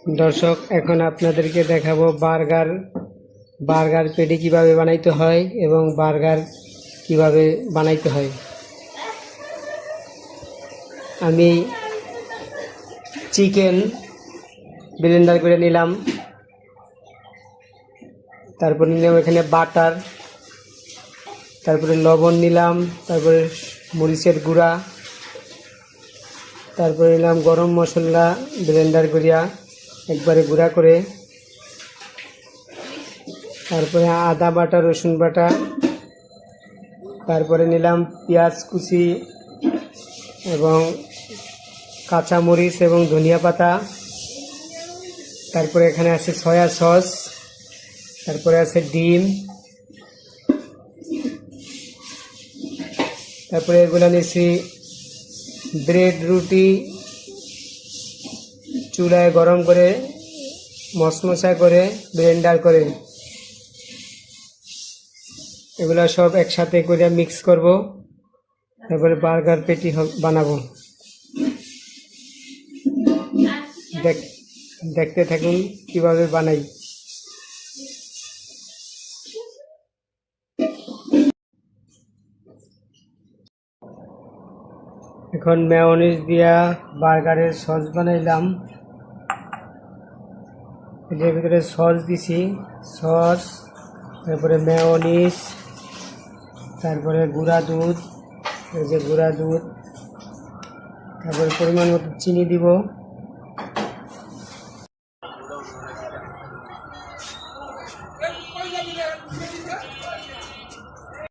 দর্শক, এখন আপনাদেরকে দেখাবো বার্গার পেটি কিভাবে বানাইতে হয় এবং বার্গার কিভাবে বানাইতে হয়। আমি চিকেন ব্লেন্ডার করে নিলাম, তারপরে নিলাম এখানে বাটার, তারপরে লবণ নিলাম, তারপরে মরিচের গুঁড়া, তারপরে নিলাম গরম মশলা ব্লেন্ডার করিয়া একবারে গুঁড়া করে, তারপরে আদা বাটা, রসুন বাটা, তারপরে নিলাম পেঁয়াজ কুচি এবং কাঁচা মরিচ এবং ধনিয়া পাতা, তারপরে এখানে আছে সয়া সস, তারপরে আছে ডিম, তারপরে এগুলো নিয়েছি ব্রেড রুটি চুলায় গরম করে মশমশা করে ব্লেন্ডার করে এগুলো সব একসাথে করে মিক্স করব, তারপরে বার্গার পেটি বানাবো। দেখতে থাকুন কিভাবে বানাই। এখন মেয়োনিজ দিয়া বার্গারের সস বানাইলাম। এর ভিতরে সস দিছি, সস, তারপরে মেয়োনিজ, তারপরে গুঁড়া দুধ, এই যে গুঁড়া দুধ, তারপরে পরিমাণ মতো চিনি দিব।